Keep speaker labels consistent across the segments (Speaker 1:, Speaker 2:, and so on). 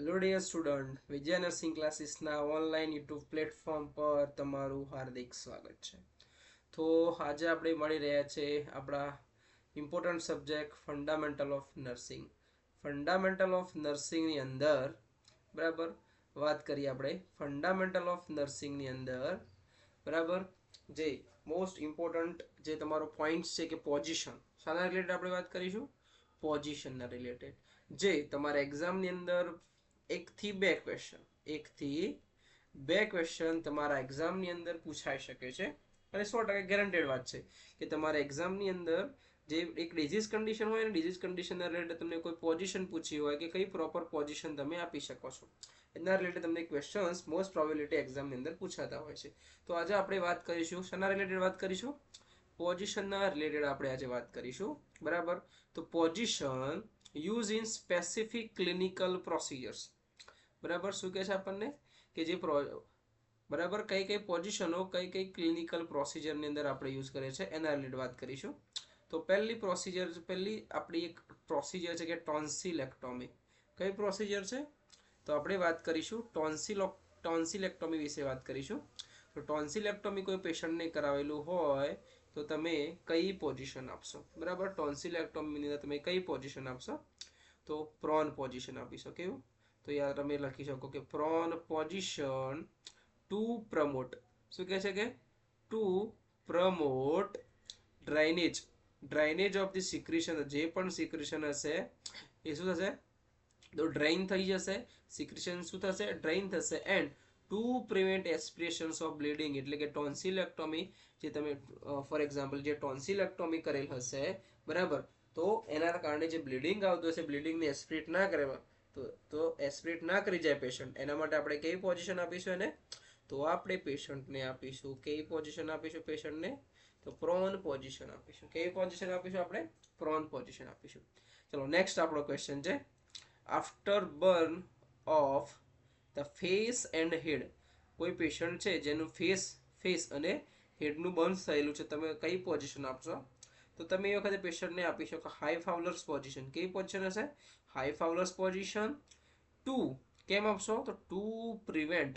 Speaker 1: Hello dear student, વિજય nursing ક્લાસીસના online YouTube platform પર તમારું હાર્દિક સ્વાગત છે. તો આજે આપણે મળી રહ્યા છે આપણા important subject fundamental of nursing. Fundamental of નર્સિંગની અંદર બરાબર વાત કરીએ આપણે ફંડામેન્ટલ ઓફ નર્સિંગની અંદર બરાબર જે મોસ્ટ ઇમ્પોર્ટન્ટ જે તમારો પોઈન્ટ છે કે પોઝિશન, શાના રિલેટેડ આપણે વાત કરીશું? પોઝિશનના રિલેટેડ. જે તમારા એક્ઝામની અંદર એકથી બે ક્વેશ્ચન તમારા એક્ઝામની અંદર પૂછાઈ શકે છે અને 100% ગેરંટેડ વાત છે કે તમારા એક્ઝામની અંદર જે એક ડિઝીઝ કન્ડિશન હોય ને ડિઝીઝ કન્ડિશનના રિલેટેડ તમને કોઈ પોઝિશન પૂછી હોય કે કઈ પ્રોપર પોઝિશન તમે આપી શકો છો એના રિલેટેડ તમને ક્વેશ્ચન્સ મોસ્ટ પ્રોબેબિલિટી એક્ઝામની અંદર પૂછાતા હોય છે. તો આજે આપણે વાત કરીશું શાના રિલેટેડ વાત કરીશું? પોઝિશનના રિલેટેડ આપણે આજે વાત કરીશું. બરાબર, તો position use in specific clinical procedures. બરાબર, શું કહે છે આપણને કે જે બરાબર કઈ કઈ પોઝિશનો કઈ કઈ ક્લિનિકલ પ્રોસિજરની અંદર આપણે યુઝ કરીએ છીએ એના રિલેટેડ વાત કરીશું. તો પહેલી આપણી એક પ્રોસિજર છે કે ટોન્સિલેક્ટોમી. કઈ પ્રોસિજર છે? તો આપણે વાત કરીશું ટોન્સિલેક્ટોમી વિશે વાત કરીશું. તો ટોન્સિલેક્ટોમી કોઈ પેશન્ટને કરાવેલું હોય તો તમે કઈ પોઝિશન આપશો? બરાબર, ટોન્સિલેક્ટોમીની અંદર તમે કઈ પોઝિશન આપશો? તો પ્રોન પોઝિશન આપીશો. કેવું? તો યાર તમે લખી શકો કે પ્રોન પોઝિશન ટુ પ્રમોટ. શું કહે છે કે to promote drainage of the secretion. જે પણ સિક્રેશન હશે એ શું થશે? તો ડ્રેઇન થઈ જશે. સિક્રેશન શું થશે? ડ્રેઇન થશે. And to prevent aspirations of bleeding. એટલે કે ટોન્સિલેક્ટોમી જે તમે ફોર એક્ઝામ્પલ જે ટોન્સિલેક્ટોમી કરેલ હશે બરાબર, તો એના કારણે જે બ્લીડિંગ આવતું હશે બ્લીડિંગને એસ્પિરેટ ના કરે તો એસ્પિરેટ ના કરી જાય પેશન્ટ, એના માટે આપણે કેવી પોઝિશન આપીશું એને? તો આપણે પેશન્ટને આપીશું કેવી પોઝિશન આપીશું? પેશન્ટને તો પ્રોન પોઝિશન આપીશું. કેવી પોઝિશન આપીશું આપણે? પ્રોન પોઝિશન આપીશું. ચલો નેક્સ્ટ આપણો ક્વેશ્ચન છે after burn of the face and head. કોઈ પેશન્ટ છે જેનું ફેસ અને હેડનું બર્ન થયેલું છે, તમે કઈ પોઝિશન આપશો? તો તમે એ વખતે પેશન્ટને આપી શકો હાઈ ફાઉલર્સ પોઝિશન. કેવી પોઝિશન હશે? High Fowler's position. ટુ કેમ આપશો? તો to prevent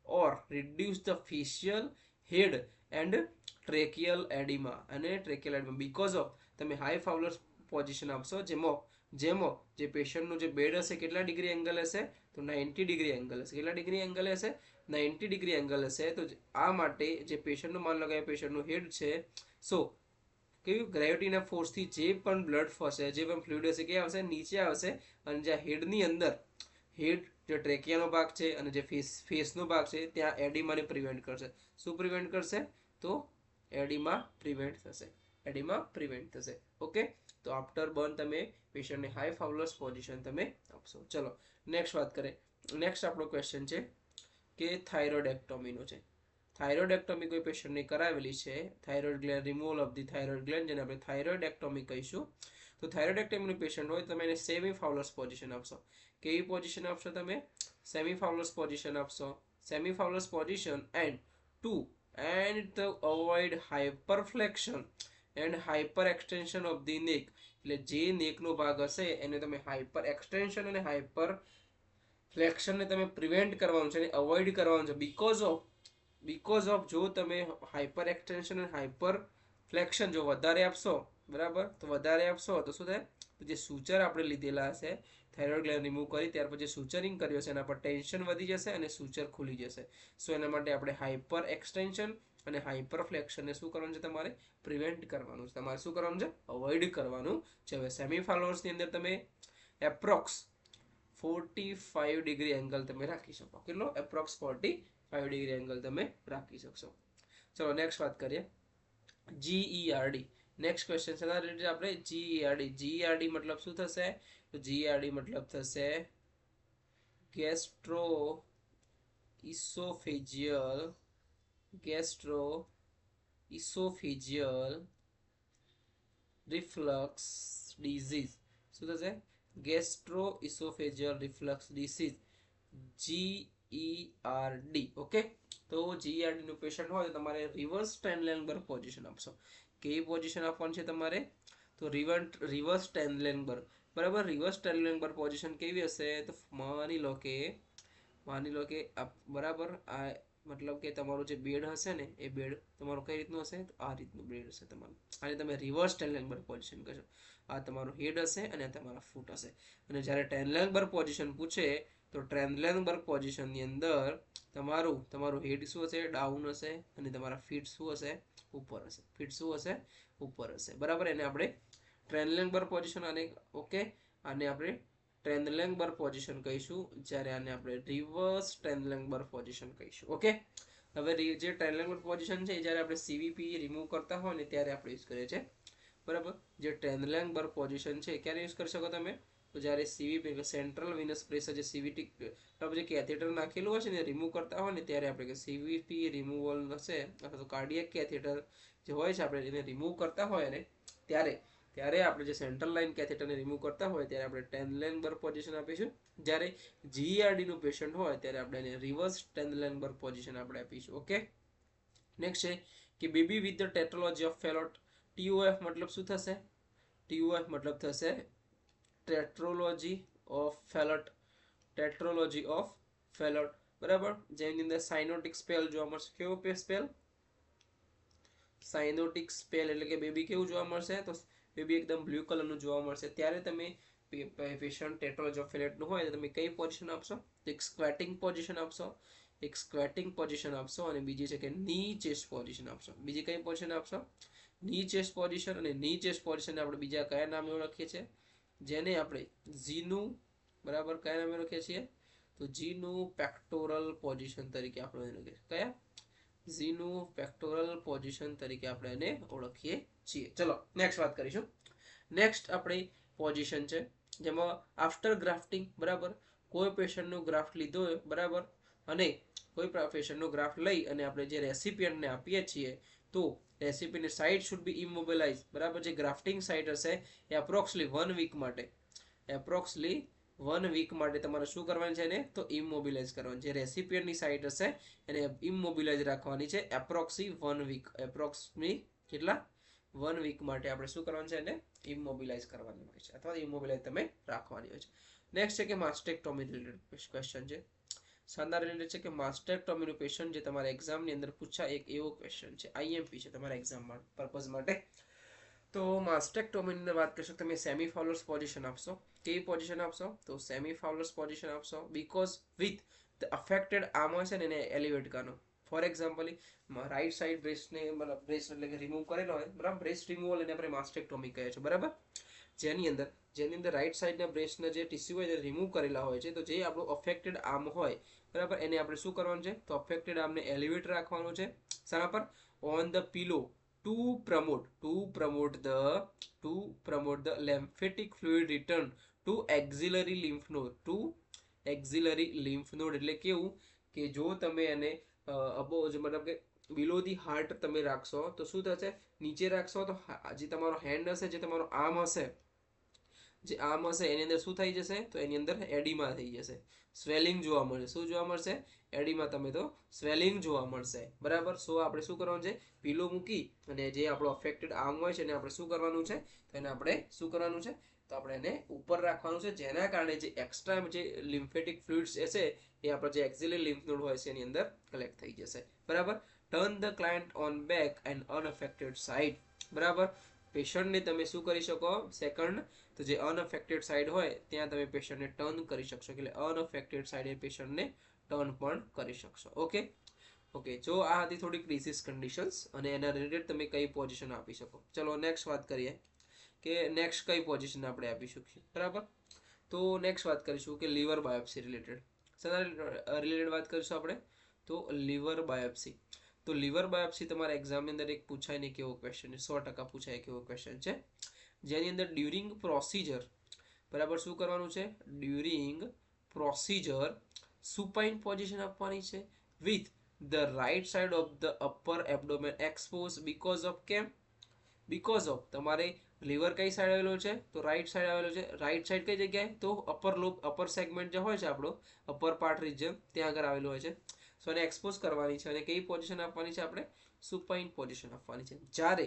Speaker 1: or reduce the facial head and tracheal oedema. અને ટ્રેકિયલ એડિમા બીકોઝ ઓફ તમે હાઈ ફાઉલર્સ પોઝિશન આપશો જેમાં જે પેશન્ટનું જે બેડ હશે કેટલા ડિગ્રી એંગલ હશે? તો 90 ડિગ્રી એંગલ હશે. કેટલા ડિગ્રી એંગલ હશે? 90 ડિગ્રી એંગલ હશે. તો આ માટે જે પેશન્ટનું માન લો કે પેશન્ટનું હેડ છે, સો કેવી ગ્રેવિટીના ફોર્સથી જે પણ બ્લડ ફસે, જે પણ ફ્લુઇડ હશે કે આવશે નીચે આવશે અને જ્યાં હેડની અંદર હેડ જે ટ્રેકિયાનો ભાગ છે અને જે ફેસનો ભાગ છે ત્યાં એડિમાને પ્રિવેન્ટ કરશે. શું પ્રિવેન્ટ કરશે? તો એડિમા પ્રિવેન્ટ થશે. ઓકે, તો આફ્ટર બર્ન તમે પેશન્ટને હાઈ ફાઉલર્સ પોઝિશન તમે આપશો. ચલો નેક્સ્ટ વાત કરીએ. નેક્સ્ટ આપણો ક્વેશ્ચન છે કે થાઇરોઇડેક્ટોમીનો છે. થાઇરોઇડેક્ટોમી કોઈ પેશન્ટને કરાવેલી છે, thyroid gland removal of the thyroid gland, જેને આપણે થાઇરોઇડેક્ટોમી કહીશું. તો થાઇરોઇડેક્ટોમીનું પેશન્ટ હોય તમે એને સેમી ફાઉલર્સ પોઝિશન આપશો. કેવી પોઝિશન આપશો તમે? સેમી ફાઉલર્સ પોઝિશન આપશો. Semi Fowler's position and avoid hyperflexion and hyper extension of the neck. એટલે જે નેકનો ભાગ હશે એને તમે હાઇપર એક્સટેન્શન અને હાઇપર ફ્લેક્શનને તમે પ્રિવેન્ટ કરવાનું છે, એને અવોઇડ કરવાનું છે. બીકોઝ ઓફ જો તમે હાઇપર એક્સટેન્શન અને હાઇપર ફ્લેક્શન જો વધારે આપશો બરાબર, તો વધારે આપશો તો શું થાય? તો જે સૂચર આપણે લીધેલા હશે થાઇરોઇડ ગ્લેન્ડ રિમૂવ કરી ત્યાર પછી સૂચરિંગ કર્યું હશે એના પર ટેન્શન વધી જશે અને સૂચર ખુલી જશે. સો એના માટે આપણે હાઇપર એક્સટેન્શન અને હાઇપર ફ્લેક્શનને શું કરવાનું છે? તમારે પ્રિવેન્ટ કરવાનું છે. તમારે શું કરવાનું છે? અવોઇડ કરવાનું છે. હવે સેમી ફાઉલર્સની અંદર તમે એપ્રોક્સ 45 ડિગ્રી એંગલ તમે રાખી શકો. કેટલો? એપ્રોક્સ 45 ડિગ્રી એંગલ તમે રાખી શકશો. ચલો નેક્સ્ટ વાત કરીએ જીઈઆરડી. નેક્સ્ટ ક્વેશ્ચન છે રિલેટેડ આપણે જીઈઆરડી મતલબ શું થશે? તો જીઈઆરડી મતલબ થશે ગેસ્ટ્રો રિફ્લક્સ ડિઝીઝ. શું થશે? Gastro oesophageal reflux disease, GERD. Okay, તો જીઈઆરડી નું પેશન્ટ હોય તો તમારે રિવર્સ સ્ટેનલેન્બર પોઝિશન આપશો. કેવી પોઝિશન આપવાની છે તમારે? તો રિવર્સ સ્ટેનલેન્બર. બરાબર. રિવર્સ ટ્રેનલેંગર પોઝિશન કેવી હશે? તો માની લો કે બરાબર આ મતલબ કે તમારું જે બેડ હશે ને એ બેડ તમારું કઈ રીતનું હશે? તો આ રીતનું બેડ હશે તમારું. આને તમે રિવર્સ ટ્રેનલેંગર પોઝિશન કહેશો. આ તમારું હેડ હશે અને આ તમારા ફૂટ હશે. અને જ્યારે ટ્રેનલેંગર પોઝિશન પૂછે તો ટ્રેનલેંગર પોઝિશનની અંદર તમારું હેડ શું હશે? ડાઉન હશે અને તમારા ફીટ શું હશે? ઉપર હશે. ફીટ શું હશે? ઉપર હશે. બરાબર. એને આપણે ટ્રેનલેંગર પોઝિશન આને ઓકે આને આપણે ટ્રેનલેંગર પોઝિશન કહીશું, જ્યારે આને આપણે રિવર્સ ટ્રેનલેંગર પોઝિશન કહીશું. ઓકે. હવે જે ટ્રેનલેંગર પોઝિશન છે જ્યારે આપણે સીવીપી રિમૂવ કરતા હોય ને ત્યારે આપણે યુઝ કરીએ છીએ. બરાબર. જે ટ્રેનલેંગર પોઝિશન છે ક્યારે યુઝ કરી શકો તમે? તો જ્યારે સીવીપી સેન્ટ્રલ વિનસ પ્રેશર જે સીવીટી જે કેથેટર નાખેલું હોય છે ને રિમૂવ કરતા હોય ને ત્યારે આપણે સીવીપી રિમૂવલ હશે અથવા તો કાર્ડિયક કેથેટર જે હોય છે આપણે એને રિમૂવ કરતા હોય ને ત્યારે આપણે જે સેન્ટ્રલ લાઇન કેથેટરને રિમૂવ કરતા હોય ત્યારે આપણે ટ્રેનલેંગર પોઝિશન આપીશું. જ્યારે જીઈઆરડી નું પેશન્ટ હોય ત્યારે આપણે એને રિવર્સ ટ્રેનલેંગર પોઝિશન આપણે આપીશું. ઓકે. નેક્સ્ટ છે કે baby with the tetralogy of Fallot. TOF મતલબ શું થશે? TOF મતલબ થશે ટેટ્રોલોજી ઓફ ફેલોટ. ટેટ્રોલોજી ઓફ ફેલોટ. બરાબર. જેની અંદર સાઇનોટિક સ્પેલ જોવા મળશે. કેવો સ્પેલ? સાઇનોટિક સ્પેલ એટલે કે બેબી કેવું જોવા મળશે? તો બેબી એકદમ બ્લુ કલરનું જોવા મળશે. ત્યારે તમે પેશન્ટ ટેટ્રોલોજી ઓફ ફેલોટનું હોય તો તમે કઈ પોઝિશન આપશો? તો એક સ્ક્વેટિંગ પોઝિશન આપશો, અને બીજી છે કે ની ચેસ્ટ પોઝિશન આપશો. બીજી કઈ પોઝિશન આપશો? ની ચેસ્ટ પોઝિશન. અને ની ચેસ્ટ પોઝિશન આપણે બીજા કયા નામે ઓળખીએ છીએ? જેને આપણે ઝીનું બરાબર કયા નામે ઓળખીએ છીએ? તો ઝીનું પેક્ટોરલ પોઝિશન તરીકે આપણે એને કયા? ઝીનું પેક્ટોરલ પોઝિશન તરીકે આપણે એને ઓળખીએ છીએ. ચલો નેક્સ્ટ વાત કરીશું. નેક્સ્ટ આપણી પોઝિશન છે જેમાં આફ્ટર ગ્રાફ્ટિંગ. બરાબર. કોઈ પેશન્ટનો ગ્રાફ્ટ લીધો હોય બરાબર અને કોઈ પેશન્ટનો ગ્રાફ્ટ લઈ અને આપણે જે રેસિપિયન્ટને આપીએ છીએ તો રેસિપિયન્ટ સાઇટ શુડ બી ઇમોબિલાઇઝ. બરાબર. જે ગ્રાફ્ટિંગ સાઇટ હશે એ એપ્રોક્સલી 1 વીક માટે તમારે શું કરવાની છે? એને તો ઇમોબિલાઇઝ કરવાની. જે રેસિપિયન્ટની સાઇટ હશે એને ઇમોબિલાઇઝ રાખવાની છે એપ્રોક્સી 1 વીક. એપ્રોક્સમી કેટલા? 1 વીક માટે આપણે શું કરવાનું છે? એને ઇમોબિલાઇઝ કરવાની હોય છે અથવા ઇમોબિલાઇઝ તમે રાખવાની હોય છે. નેક્સ્ટ છે કે માસ્ટેક્ટોમી રિલેટેડ ક્વેશ્ચન છે. શાનદાર રિલેટેડ છે કે માસ્ટેક્ટોમીનું પેશન્ટ જે તમારા એક્ઝામની અંદર પૂછાય એક એવો ક્વેશ્ચન છે. આઈએમપી છે તમારા એક્ઝામ પર્પઝ માટે. તો માસ્ટેક્ટોમીની વાત કરશો તમે સેમી ફાઉલર્સ પોઝિશન આપશો. કેવી પોઝિશન આપશો? તો સેમી ફાઉલર્સ પોઝિશન આપશો. Because with the affected arm હોય છે ને એને એલિવેટ કરવાનો. ફોર એક્ઝામ્પલ રાઈટ સાઈડ બ્રેસ્ટને મતલબ બ્રેસ્ટ એટલે કે રિમૂવ કરેલો હોય બરાબર. બ્રેસ્ટ રિમૂવલ એને આપણે માસ્ટેક્ટોમી કહે છે. બરાબર. જેની અંદર રાઈટ સાઈડના બ્રેસ્ટના જે ટિશ્યુ હોય એને રિમૂવ કરેલા હોય છે. તો જે આપણું અફેક્ટેડ આર્મ હોય બરાબર એને આપણે શું કરવાનું છે? તો અફેક્ટેડ આર્મને એલિવેટ રાખવાનું છે. શાના પર? On the pillow two promote the lymphatic fluid return to axillary lymph node. એટલે કેવું કે જો તમે એને મતલબ કે બિલો ધી હાર્ટ તમે રાખશો તો શું થશે? નીચે રાખશો તો જે તમારો હેન્ડ હશે, જે તમારો આર્મ હશે એની અંદર શું થઈ જશે? તો એની અંદર એડિમા થઈ જશે. સ્વેલિંગ જોવા મળશે. શું જોવા મળશે? એડિમા. તમે તો સ્વેલિંગ જોવા મળશે. બરાબર. સો આપણે શું કરવાનું છે? પીલો મૂકી અને જે આપણો અફેક્ટેડ આર્મ હોય છે એને આપણે શું કરવાનું છે? તો એને આપણે શું કરવાનું છે? તો આપણે એને ઉપર રાખવાનું છે. જેના કારણે જે એક્સ્ટ્રા જે લિમ્ફેટિક ફ્લુઇડ્સ હશે એ આપણો જે એક્ઝિલરી લિમ્ફ નોડ હોય છે એની અંદર કલેક્ટ થઈ જશે. બરાબર. Turn the client on back and unaffected side. બરાબર. પેશન્ટને તમે શું કરી શકો? સેકન્ડ તો જે અનઅફેક્ટેડ સાઇડ હોય ત્યાં તમે પેશન્ટને ટર્ન કરી શકશો. એટલે અનઅફેક્ટેડ સાઇડે પેશન્ટને ટર્ન પણ કરી શકશો. ઓકે. જો આ હતી થોડીક ડિસીઝ કન્ડિશન્સ અને એના રિલેટેડ તમે કઈ પોઝિશન આપી શકો. ચલો નેક્સ્ટ વાત કરીએ કે નેક્સ્ટ કઈ પોઝિશન આપણે આપી શકીએ. બરાબર. તો નેક્સ્ટ વાત કરીશું કે લીવર બાયોપ્સી રિલેટેડ. વાત કરીશું આપણે તો લીવર બાયોપ્સી. તો લીવર બાયોપ્સી તમારા એક્ઝામની અંદર એક પૂછાય ને કેવો ક્વેશ્ચન છે? 100% પૂછાય કેવો ક્વેશ્ચન છે? જેની અંદર ડ્યુરિંગ પ્રોસિજર બરાબર શું કરવાનું છે? ડ્યુરિંગ પ્રોસિજર સુપાઇન પોઝિશન આપવાની છે with the right side of the upper abdomen expose. Because of કેમ? બીકોઝ ઓફ તમારે લીવર કઈ સાઈડ આવેલો છે? તો રાઈટ સાઈડ આવેલો છે. રાઈટ સાઈડ કઈ જગ્યાએ? તો અપર સેગમેન્ટ જે હોય છે આપણો અપર પાર્ટ રિજન ત્યાં આગળ આવેલો હોય છે. સો એને એક્સપોઝ કરવાની છે અને કેવી પોઝિશન આપવાની છે? આપણે સુપાઇન પોઝિશન આપવાની છે. જ્યારે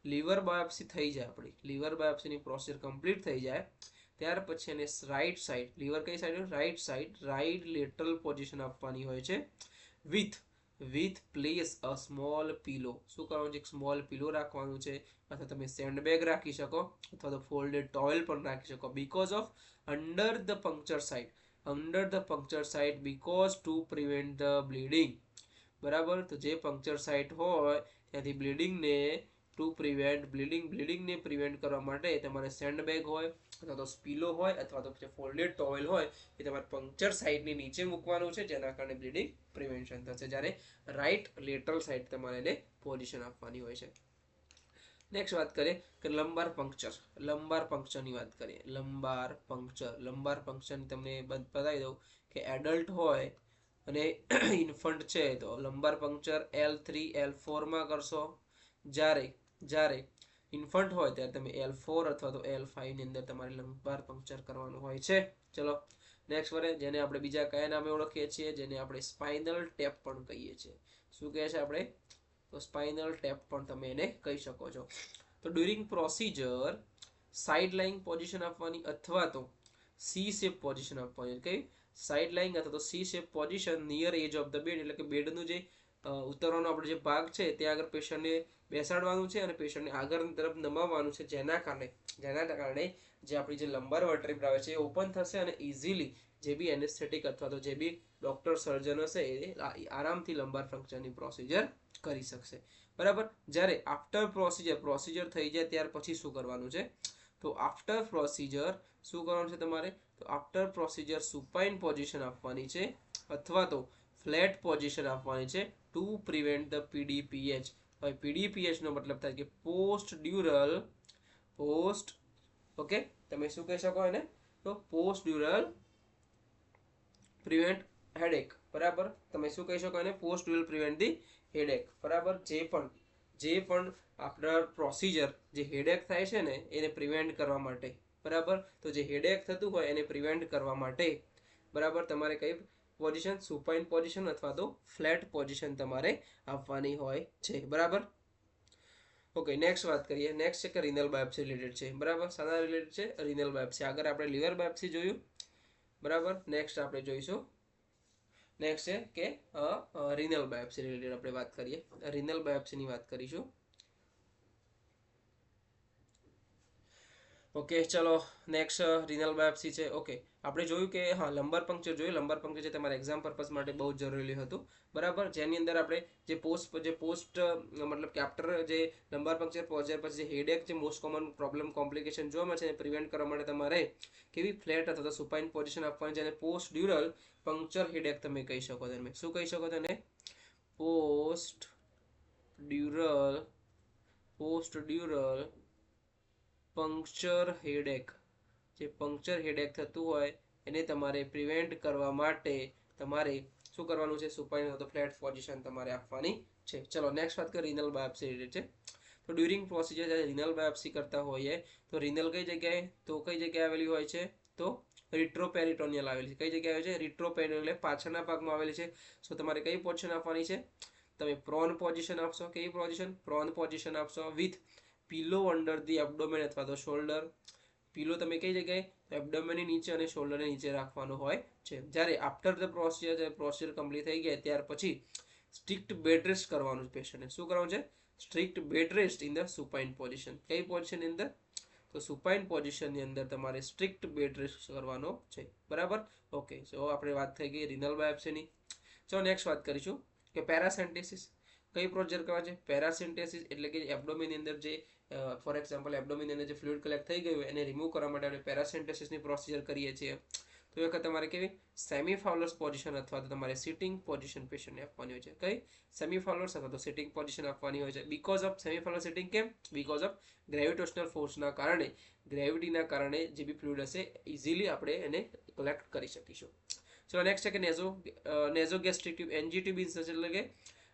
Speaker 1: લીવર બાયોપ્સી થઈ જાય, આપણી લીવર બાયોપ્સીની પ્રોસેસ કમ્પ્લીટ થઈ જાય ત્યાર પછી એને રાઈટ સાઈડ, લીવર કઈ side, right side, right lateral position આપવાની હોય છે વિથ પ્લેસ અ સ્મોલ પીલો. શું કરવાનું છે? એક સ્મોલ પીલો રાખવાનું છે, અથવા તમે સેન્ડબેગ રાખી શકો, અથવા તો ફોલ્ડેડ ટોવેલ પણ રાખી શકો. Because of under the puncture site because two prevent the bleeding. બરાબર, તો જે પંક્ચર સાઇટ હોય ત્યાંથી બ્લીડિંગને પ્રિવેન્ટ કરવા માટે તમારે સેન્ડબેગ હોય, અથવા તો સ્પીલો હોય, અથવા તો ફોલ્ડેડ ટોવેલ હોય, એ તમારે પંક્ચર સાઇટની નીચે મૂકવાનું છે, જેના કારણે બ્લીડિંગ પ્રિવેન્શન થશે. જ્યારે રાઈટ લેટરલ સાઇડ તમારે એને પોઝિશન આપવાની હોય છે. નેક્સ્ટ વાત કરીએ કે લંબાર પંક્ચરની વાત કરીએ. લંબાર પંક્ચરની તમને બતાવી દઉં કે એડલ્ટ હોય અને ઇન્ફન્ટ છે તો લંબાર પંક્ચર L3 L4 માં કરશો. જ્યારે ઇન્ફન્ટ હોય ત્યારે તમે L4 અથવા તો L5 ની અંદર તમારે લંબાર પંક્ચર કરવાનું હોય છે. ચલો નેક્સ્ટ વરે, જેને આપણે બીજા કયા નામે ઓળખીએ છીએ, જેને આપણે સ્પાઇનલ ટેપ પણ કહીએ છીએ. શું કહે છે આપણે? તો સ્પાઇનલ ટેપ પણ તમે એને કહી શકો છો. તો during procedure side lying position આપવાની, અથવા તો સી શેપ પોઝિશન આપવાની. કઈ? સાઇડ લાઇંગ અથવા તો C shape position near edge of the bed, એટલે કે બેડનું જે ઉતરવાનો આપણો જે ભાગ છે ત્યાં આગળ પેશન્ટને બેસાડવાનું છે અને પેશન્ટને આગળની તરફ નમાવવાનું છે, જેના કારણે જે આપણી જે લંબાર વર્ટેબ્રા છે એ ઓપન થશે અને ઇઝીલી જે બી એનેસ્થેટિક અથવા તો જે બી ડોક્ટર સર્જન હશે એ આરામથી લંબાર પંક્ચરની પ્રોસિજર કરી શકશે. બરાબર. જ્યારે આફ્ટર પ્રોસિજર થઈ જાય ત્યાર પછી શું કરવાનું છે? તો આફ્ટર પ્રોસિજર શું કરવાનું છે તમારે? તો આફ્ટર પ્રોસિજર સુપાઇન પોઝિશન આપવાની છે, અથવા તો ફ્લેટ પોઝિશન આપવાની છે ટુ પ્રિવેન્ટ ધ PDPH. હવે PDPH નો મતલબ થાય કે ઓકે, તમે શું કહી શકો એને? તો પોસ્ટ ડ્યુરલ પ્રિવેન્ટ હેડેક. બરાબર, તમે શું કહી શકો એને? Post dural prevent the headache. બરાબર, જે પણ આફ્ટર પ્રોસિજર જે હેડેક થાય છે ને એને પ્રિવેન્ટ કરવા માટે. બરાબર, તો જે હેડેક થતું હોય એને પ્રિવેન્ટ કરવા માટે, બરાબર, તમારે કઈ પોઝિશન? સુપાઇન પોઝિશન અથવા તો ફ્લેટ પોઝિશન તમારે આપવાની હોય છે. બરાબર. ઓકે, નેક્સ્ટ વાત કરીએ. નેક્સ્ટ છે કે રિનલ બાયોપ્સી રિલેટેડ છે. બરાબર, શાના રિલેટેડ છે? Renal biopsy. આગળ આપણે લીવર બાયોપ્સી જોયું. બરાબર, નેક્સ્ટ આપણે જોઈશું. નેક્સ્ટ છે કે રિનલ બાયોપ્સી રિલેટેડ આપણે વાત કરીએ. રિનલ બાયોપ્સીની વાત કરીશું. ઓકે, ચલો નેક્સ્ટ રિનલ બાયોપ્સી છે. ઓકે, આપણે જોયું કે હા, લંબાર પંક્ચર જોયું. લંબાર પંક્ચર છે તમારે એક્ઝામ પર્પઝ માટે બહુ જ જરૂરી હતું. બરાબર, જેની અંદર આપણે જે પોસ્ટ મતલબ કે આફ્ટર જે લંબાર પંક્ચર પહોંચ્યા પછી જે હેડેક, જે મોસ્ટ કોમન પ્રોબ્લેમ કોમ્પ્લિકેશન જોવા છે, પ્રિવેન્ટ કરવા માટે તમારે કેવી ફ્લેટ અથવા તો સુપાઇન પોઝિશન આપવાની છે, અને પોસ્ટ ડ્યુરલ પંક્ચર હેડેક તમે કહી શકો. તમે શું કહી શકો તેને? Post dural puncture headache. જે પંક્ચર હેડેક થતું હોય એને તમારે પ્રિવેન્ટ કરવા માટે તમારે શું કરવાનું છે? સુપાઇન અથવા ફ્લેટ પોઝિશન તમારે આપવાની છે. ચલો નેક્સ્ટ વાત કરીએ રિનલ બાયોપ્સી રિલેટેડ છે. તો ડ્યુરિંગ પ્રોસિજર જ્યારે રિનલ બાયોપ્સી કરતા હોઈએ તો રિનલ કઈ જગ્યાએ આવેલી હોય છે? તો રિટ્રોપેરિટોનિયલ આવેલી છે. કઈ જગ્યાએ આવે છે? રિટ્રોપેરિટોનિયલ પાછળના ભાગમાં આવેલી છે. સો તમારે કઈ પોઝિશન આપવાની છે? તમે પ્રોન પોઝિશન આપશો. કેવી પોઝિશન? પ્રોન પોઝિશન આપશો વિથ પીલો અંડર ધી એબડોમેન અથવા તો શોલ્ડર. પીલો તમે કઈ જગ્યાએ? એબડોમેનની નીચે અને શોલ્ડરની નીચે રાખવાનો હોય છે. જ્યારે આફ્ટર ધ પ્રોસિજર કમ્પ્લીટ થઈ ગયા ત્યાર પછી સ્ટ્રિક્ટ બેડ રેસ્ટ કરવાનું પેશન્ટને. શું કરવાનું છે? Strict bed rest in the supine position. કઈ પોઝિશનની અંદર? તો સુપાઇન પોઝિશનની અંદર તમારે સ્ટ્રિક્ટ બેડ રેસ્ટ કરવાનો છે. બરાબર. ઓકે, સો આપણે વાત થઈ ગઈ રિનલ બાયોપ્સીની. ચલો નેક્સ્ટ વાત કરીશું કે પેરાસેન્ટેસિસ. કઈ પ્રોસિજર કરવા છે? પેરાસેન્ટેસિસ એટલે કે એબડોમેનની અંદર જે ફોર એક્ઝામ્પલ એબડોમેનની અંદર જે ફ્લુઇડ કલેક્ટ થઈ ગયું એને રિમૂવ કરવા માટે આપણે પેરાસેન્ટેસિસની પ્રોસિજર કરીએ છીએ. તો એ વખત તમારે કેવી સેમી ફાઉલર્સ પોઝિશન અથવા તો તમારે સિટિંગ પોઝિશન પેશન્ટને આપવાની હોય છે. કઈ? સેમી ફાઉલર્સ અથવા તો સિટિંગ પોઝિશન આપવાની હોય છે. Because of semi Fowler sitting. કેમ? બીકોઝ ઓફ ગ્રેવિટેશનલ ફોર્સના કારણે, ગ્રેવિટીના કારણે જે બી ફ્લુઇડ હશે ઇઝીલી આપણે એને કલેક્ટ કરી શકીશું. ચલો નેક્સ્ટ છે કે નેઝોગેસ્ટ્રિક ટ્યુબ, NG-ટ્યુબ ઇન્સર્શન, એટલે કે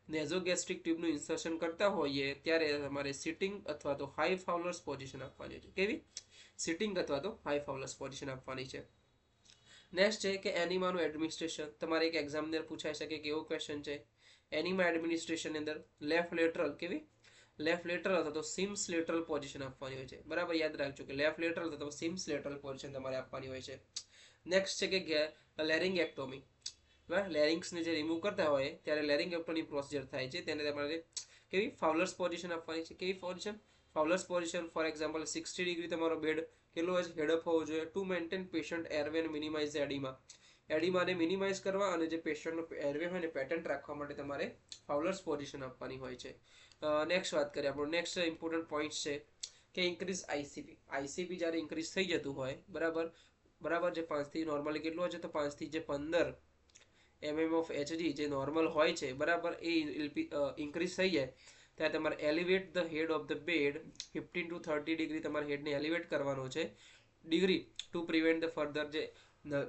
Speaker 1: નેઝોગેસ્ટ્રિક ટ્યુબનું ઇન્સર્શન કરતા હોઈએ ત્યારે તમારે સિટિંગ અથવા તો હાઈ ફાઉલર્સ પોઝિશન આપવાની છે. કેવી? સિટિંગ અથવા તો હાઈ ફાઉલર્સ પોઝિશન આપવાની છે. નેક્સ્ટ છે કે એનિમાનું એડમિનિસ્ટ્રેશન. તમારે એક એક્ઝામ અંદર પૂછાઈ શકે કે એવો ક્વેશ્ચન છે. એનિમા એડમિનિસ્ટ્રેશનની અંદર લેફ્ટ લેટરલ કેવી? લેફ્ટ લેટરલ અથવા તો સિમ્સ લેટરલ પોઝિશન આપવાની હોય છે. બરાબર યાદ રાખજો કે લેફ્ટ લેટરલ અથવા તો સિમ્સ લેટરલ પોઝિશન તમારે આપવાની હોય છે. નેક્સ્ટ છે કે લેરિંગેક્ટોમી. બરાબર, લેરિંગ્સને જે રિમૂવ કરતા હોય ત્યારે લેરિંગેક્ટોમી પ્રોસિજર થાય છે. તેને તમારે કેવી ફાઉલર્સ પોઝિશન આપવાની છે. કેવી position? Fowler's position. For example 60 degree તમારો બેડ કેટલો હોય છે? હેડઅપ હોવો જોઈએ ટુ મેન્ટેન પેશન્ટ એરવે અને મિનિમાઇઝ એડીમા. એડીમાને મિનિમાઇઝ કરવા અને જે પેશન્ટનો એરવે હોય ને પેટન્ટ રાખવા માટે તમારે ફાઉલર્સ પોઝિશન આપવાની હોય છે. નેક્સ્ટ વાત કરીએ. આપણો નેક્સ્ટ ઇમ્પોર્ટન્ટ પોઈન્ટ છે કે ઇન્ક્રીઝ આઈસીપી. આઈસીપી જ્યારે ઇન્ક્રીઝ થઈ જતું હોય બરાબર જે 5 થી નોર્મલી કેટલું હોય છે તો 5 થી જે 15 mm ઓફ એચજી જે નોર્મલ હોય છે બરાબર એ ઇન્ક્રીઝ થઈ જાય ત્યારે તમારે elevate the head of the bed 15 to 30 degree તમારે હેડને એલિવેટ કરવાનો છે degree to prevent the further જે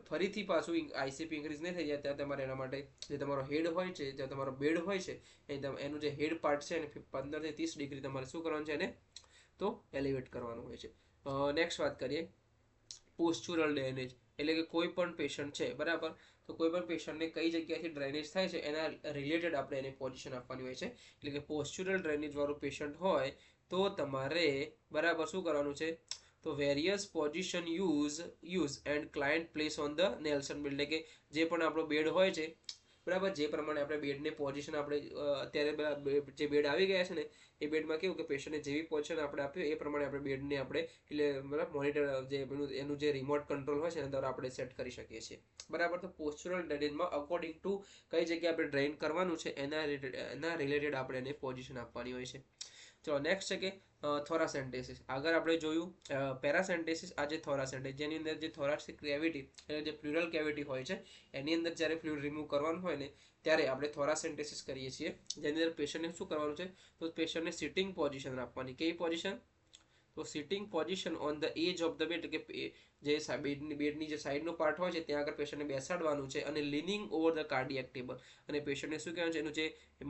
Speaker 1: ફરીથી પાછું આઈસીપી ઇન્ક્રીઝ નહીં થઈ જાય ત્યાં તમારે એના માટે જે તમારો હેડ હોય છે જે તમારો બેડ હોય છે એનું જે હેડ પાર્ટ છે એને 15 થી 30 ડિગ્રી તમારે શું કરવાનું છે એને તો એલિવેટ કરવાનું હોય છે. નેક્સ્ટ વાત કરીએ પોસ્ચ્યુરલ ડ્રેનેજ એટલે કે કોઈ પણ પેશન્ટ છે બરાબર તો કોઈ પણ પેશન્ટને કઈ જગ્યાથી ડ્રેનેજ થાય છે એના રિલેટેડ આપણે એને પોઝિશન આપવાની હોય છે. એટલે કે પોસ્ચ્યુરલ ડ્રેનેજ વાળું પેશન્ટ હોય તો તમારે બરાબર શું કરવાનું છે તો various position use and client place on the Nelson bed. એટલે કે જે પણ આપણો બેડ હોય છે બરાબર જે પ્રમાણે આપણે બેડને પોઝિશન આપણે અત્યારે જે બેડ આવી ગયા છે ને એ બેડમાં કેવું કે પેશન્ટને જેવી પોઝિશન આપણે આપ્યું એ પ્રમાણે આપણે બેડને આપણે એટલે બરાબર મોનિટર જે એનું જે રિમોટ કંટ્રોલ હોય છે એના દ્વારા આપણે સેટ કરી શકીએ છીએ. બરાબર, તો પોસ્ચ્યુરલ ડ્રેનેજમાં અકોર્ડિંગ ટુ કઈ જગ્યાએ આપણે ડ્રેઇન કરવાનું છે એના રિલેટેડ આપણે એને પોઝિશન આપવાની હોય છે. ચલો નેક્સ્ટ છે કે થોરાસેન્ટેસિસ. આગળ આપણે જોયું પેરાસેન્ટેસિસ. આ જે થોરાસેન્ટેસિસ જેની અંદર જે થોરાસિક કેવિટી એટલે જે પ્લુરલ કેવિટી હોય છે એની અંદર જ્યારે ફ્લુઇડ રિમૂવ કરવાનું હોય ને ત્યારે આપણે થોરાસેન્ટેસિસ કરીએ છીએ. જેની અંદર પેશન્ટને શું કરવાનું છે તો પેશન્ટને સિટિંગ પોઝિશન આપવાની. કેવી પોઝિશન? તો sitting position on the edge of the bed એટલે કે જે બેડની જે સાઈડનો પાર્ટ હોય છે ત્યાં આગળ પેશન્ટને બેસાડવાનું છે અને leaning over the cardiac table. અને પેશન્ટને શું કહેવાનું છે એનું જે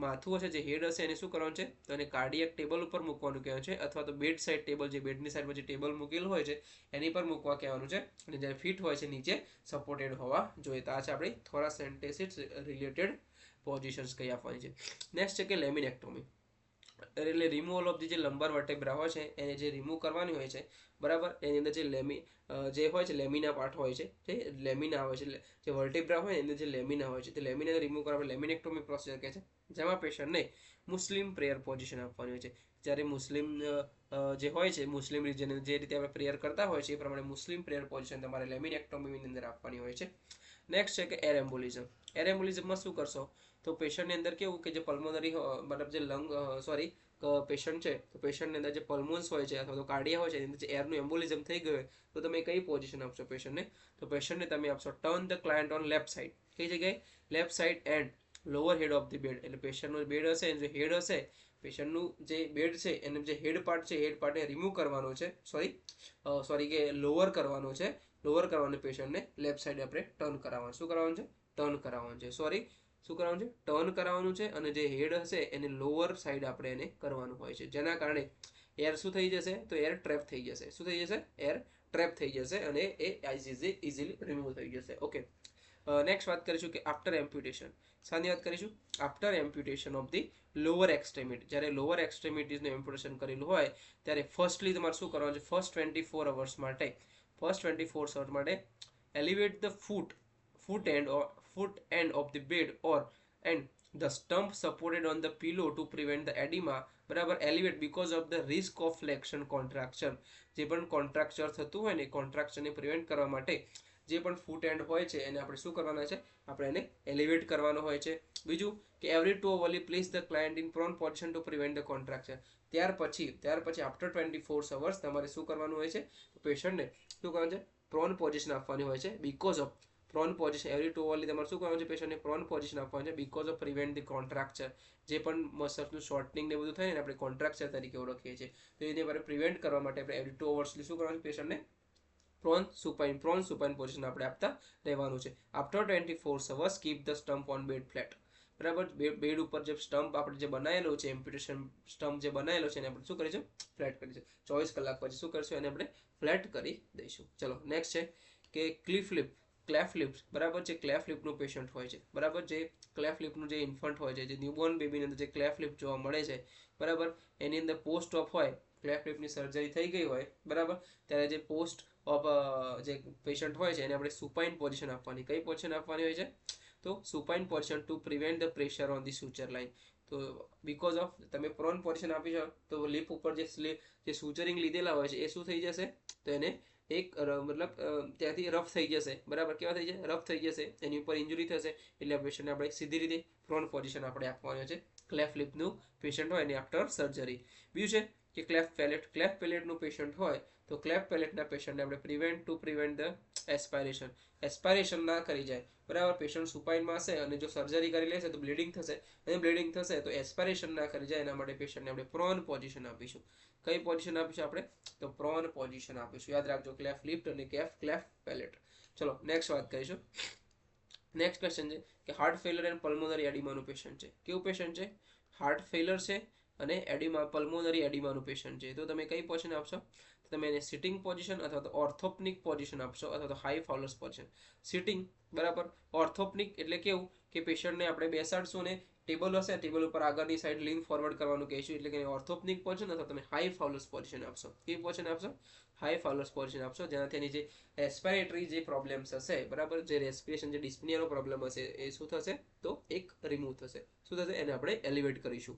Speaker 1: માથું હશે જે હેડ હશે એને શું કરવાનું છે તો એને કાર્ડિયક ટેબલ ઉપર મૂકવાનું કહેવાનું છે અથવા તો બેડ સાઈડ ટેબલ જે બેડની સાઈડમાં જે ટેબલ મૂકેલું હોય છે એની પર મૂકવા કહેવાનું છે અને જ્યારે ફિટ હોય છે નીચે સપોર્ટેડ હોવા જોઈએ. તો આ છે આપણી થોરાસેન્ટેસિસ રિલેટેડ પોઝિશન્સ કઈ આપવાની છે. નેક્સ્ટ છે કે લેમિનેક્ટોમી એટલે રિમૂવલ ઓફ જે લંબર વર્ટેબ્રા હોય છે એને જે રિમૂવ કરવાની હોય છે બરાબર એની અંદર જે હોય છે લેમિના પાર્ટ હોય છે જે લેમિના હોય છે જે વર્ટેબ્રા હોય એની અંદર જે લેમિના હોય છે તે લેમિના રિમૂવ કરવા લેમિનેક્ટોમી પ્રોસિજર કહે છે. જેમાં પેશન્ટને મુસ્લિમ પ્રેયર પોઝિશન આપવાની હોય છે. જ્યારે મુસ્લિમ જે હોય છે મુસ્લિમ રિજન જે રીતે આપણે પ્રેયર કરતા હોય છે એ પ્રમાણે મુસ્લિમ પ્રેયર પોઝિશન તમારે લેમિનેક્ટોમીની અંદર આપવાની હોય છે. નેક્સ્ટ છે કે એર એમ્બોલિઝમ. એર એમ્બોલિઝમમાં શું કરશો તો પેશન્ટની અંદર કેવું કે જે પલ્મોનરી મતલબ જે પેશન્ટ છે તો પેશન્ટની અંદર જે પલ્મોન્સ હોય છે અથવા તો કાર્ડિયા હોય છે એની અંદર જે એરનું એમ્બોલિઝમ થઈ ગયું તો તમે કઈ પોઝિશન આપશો પેશન્ટને તો પેશન્ટને તમે આપશો turn the client on left side. કઈ જગ્યાએ? Left side and lower head of the bed. એટલે પેશન્ટનો બેડ હશે એનું જે હેડ હશે પેશન્ટનું જે બેડ છે એનું જે હેડ પાર્ટ છે હેડ પાર્ટને રિમૂવ કરવાનો છે સોરી કે લોઅર કરવાનો છે. લોઅર કરવાનું પેશન્ટને લેફ્ટ સાઈડ આપણે ટર્ન કરાવવાનું. શું કરાવવાનું છે? ટર્ન કરાવવાનું છે. શું કરવાનું છે? ટર્ન કરાવવાનું છે અને જે હેડ હશે એને લોઅર સાઈડ આપણે એને કરવાનું હોય છે. જેના કારણે એર શું થઈ જશે તો એર ટ્રેપ થઈ જશે. શું થઈ જશે? એર ટ્રેપ થઈ જશે અને એ ઇઝીલી રિમૂવ થઈ જશે. ઓકે, નેક્સ્ટ વાત કરીશું કે આફ્ટર એમ્પ્યુટેશન. શાની વાત કરીશું? After amputation of the lower extremity. જ્યારે લોઅર એક્સ્ટ્રીમિટીઝનું એમ્પ્યુટેશન કરેલું હોય ત્યારે ફર્સ્ટલી તમારે શું કરવાનું છે ફર્સ્ટ 24 અવર્સ માટે elevate the foot end of the bed and the stump supported on the pillow to prevent the edema. બરાબર, elevate because of the risk of flexion contraction. જે પણ કોન્ટ્રાક્ચર થતું હોય ને કોન્ટ્રાક્શનને પ્રિવેન્ટ કરવા માટે જે પણ ફૂટ એન્ડ હોય છે એને આપણે શું કરવાના છે આપણે એને એલિવેટ કરવાનો હોય છે. બીજું કે every 2 hourly place the client in prone position to prevent the contraction. ત્યાર પછી આફ્ટર 24 અવર્સ તમારે શું કરવાનું હોય છે પેશન્ટને શું કરવાનું છે પ્રોન પોઝિશન આપવાની હોય છે. Because of prone position every 2 hourly તમારે શું કરવાનું છે પેશન્ટને પ્રોન પોઝિશન આપવાનું છે બીકોઝ ઓફ પ્રિવેન્ટ ધી કોન્ટ્રાક્ચર. જે પણ મસલ્સનું શોર્ટનિંગ ને બધું થાય ને આપણે કોન્ટ્રાક્ચર તરીકે ઓળખીએ છીએ તો એને આપણે પ્રિવેન્ટ કરવા માટે આપણે એવરી 2 hours શું કરવાનું છે પેશન્ટને પ્રોન સુપાઇન પોઝિશન આપણે આપતા રહેવાનું છે. After 24 hours keep the stump on bed flat. બરાબર, બેડ ઉપર જે સ્ટમ્પ આપણે જે બનાવેલો છે એમ્પ્યુટેશન સ્ટમ્પ જે બનાવેલો છે એને આપણે શું કરીશું ફ્લેટ કરીશું. 24 કલાક પછી શું કરીશું એને આપણે ફ્લેટ કરી દઈશું. ચલો નેક્સ્ટ છે કે ક્લેફ લિપ. બરાબર, જે ક્લેફ લિપનું પેશન્ટ હોય છે બરાબર જે ક્લેફ લિપનું જે ઇન્ફન્ટ હોય છે જે ન્યૂબોર્ન બેબીની અંદર જે ક્લેફ લિપ જોવા મળે છે બરાબર, એની અંદર પોસ્ટ ઓફ હોય, ક્લેફ્ટ લિપની સર્જરી થઈ ગઈ હોય, બરાબર, ત્યારે જે પોસ્ટ ઓફ જે પેશન્ટ હોય છે એને આપણે સુપાઇન પોઝિશન આપવાની. કઈ પોઝિશન આપવાની હોય છે? તો supine position to prevent the pressure on the suture line. તો બીકોઝ ઓફ તમે પ્રોન પોઝિશન આપી છો તો લિપ ઉપર જે સુચરિંગ લીધેલા હોય છે એ શું થઈ જશે? તો એને એક મતલબ ત્યાંથી રફ થઈ જશે, બરાબર, કેવા થઈ જશે? રફ થઈ જશે, એની ઉપર ઇન્જુરી થશે, એટલે પેશન્ટને આપણે સીધી રીતે પ્રોન પોઝિશન આપણે આપવાનું છે ક્લેફ્ટ લિપનું પેશન્ટ હોય એની આફ્ટર સર્જરી. બીજું છે કે ક્લેફ્ટ પેલેટનું પેશન્ટ હોય તો ક્લેફ્ટ પેલેટના પેશન્ટને આપણે પ્રિવેન્ટ ધ એસ્પાયરેશન ના કરી જાય, બરાબર. પેશન્ટ સુપાઇનમાં હશે અને જો સર્જરી કરી લેશે તો બ્લીડિંગ થશે તો એસ્પાયરેશન ના કરી જાય એના માટે પેશન્ટને આપણે પ્રોન પોઝિશન આપીશું. કઈ પોઝિશન આપીશું આપણે? તો પ્રોન પોઝિશન આપીશું. યાદ રાખજો, ક્લેફ્ટ લિપ અને ક્લેફ્ટ પેલેટ. ચલો નેક્સ્ટ વાત કરીશું. નેક્સ્ટ ક્વેશ્ચન છે કે હાર્ટ ફેલર એન્ડ પલ્મોનરી એડિમાનું પેશન્ટ છે. કેવું પેશન્ટ છે? હાર્ટ ફેલર છે અને પલ્મોનરી એડિમાનું પેશન્ટ છે. તો તમે કઈ પોઝિશન આપશો? તમે એને સિટિંગ પોઝિશન અથવા તો ઓર્થોપ્નિક પોઝિશન આપશો અથવા તો હાઈ ફાઉલર્સ પોઝિશન. સિટિંગ, બરાબર. ઓર્થોપ્નિક એટલે કેવું કે પેશન્ટને આપણે બેસાડશું ને ટેબલ હશે, ટેબલ ઉપર આગળની સાઈડ લીન ફોરવર્ડ કરવાનું કહીશું, એટલે કે ઓર્થોપ્નિક પોઝિશન અથવા તમે હાઈ ફાઉલર્સ પોઝિશન આપશો. કેવી પોઝિશન આપશો? હાઈ ફાઉલર્સ પોઝિશન આપશો, જેનાથી એની જે રેસ્પિરેટરી જે પ્રોબ્લેમ્સ હશે, બરાબર, જે રેસ્પિરેશન જે ડિસ્પનિયાનો પ્રોબ્લેમ હશે એ શું થશે? તો એક રિમૂવ થશે. શું થશે? એને આપણે એલિવેટ કરીશું,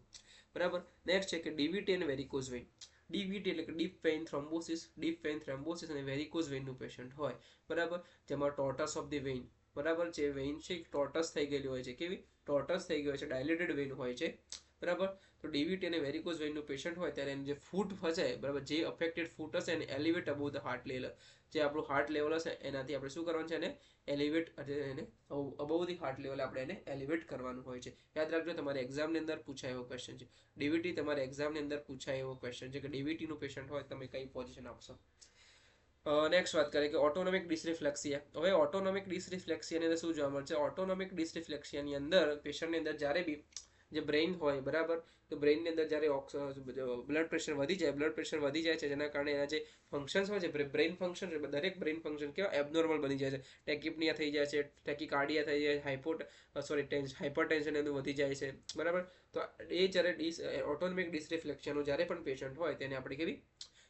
Speaker 1: બરાબર. નેક્સ્ટ છે કે ડીવીટી અને વેરિકોઝ વેઇન. ડીવીટી એટલે કે ડીપ વેઇન થ્રોમ્બોસિસ અને વેરિકોઝ વેઇનનું પેશન્ટ હોય, બરાબર, જેમાં ટોર્ટસ ઓફ ધી વેઇન, બરાબર, જે વેઇન છે ટોર્ટસ થઈ ગયેલી હોય છે. કેવી? ટોર્ટસ થઈ ગઈ હોય છે, ડાયલેટેડ વેઇન હોય છે, બરાબર. તો ડીવીટી અને વેરિકોઝ વેઇનનું પેશન્ટ હોય ત્યારે એનું જે ફૂટ હશે, બરાબર, જે અફેક્ટેડ ફૂટ હશે એને elevate above the heart level, જે આપણું હાર્ટ લેવલ હશે એનાથી આપણે શું કરવાનું છે? એને એલિવેટ, એને અબોવ ધી હાર્ટ લેવલ આપણે એને એલિવેટ કરવાનું હોય છે. યાદ રાખજો, તમારે એક્ઝામની અંદર પૂછાય એવો ક્વેશ્ચન છે. ડીવીટી તમારે એક્ઝામની અંદર પૂછાય એવો ક્વેશ્ચન છે કે ડીવીટીનું પેશન્ટ હોય તમે કઈ પોઝિશન આપશો. નેક્સ્ટ વાત કરીએ કે ઓટોનોમિક ડિસરિફ્લેક્સિયા. હવે ઓટોનોમિક ડિસરિફ્લેક્સિયાની અંદર શું જોવા મળશે? ઓટોનોમિક ડિસરિફ્લેક્સિયાની અંદર પેશન્ટની અંદર જ્યારે બી જે બ્રેઇન હોય, બરાબર, તો બ્રેઇનની અંદર જ્યારે બ્લડ પ્રેશર વધી જાય છે, જેના કારણે એના જે ફંક્શન્સ હોય છે, બ્રેઇન ફંક્શન, દરેક બ્રેઇન ફંક્શન કેવા એબનોર્મલ બની જાય છે. ટેકિપનિયા થઈ જાય છે, ટેકિકાર્ડિયા થઈ જાય, હાઇપરટેન્શન એનું વધી જાય છે, બરાબર. તો એ જ્યારે ઓટોનોમિક ડિસરિફ્લેક્શનનું જ્યારે પણ પેશન્ટ હોય તેને આપણે કેવી?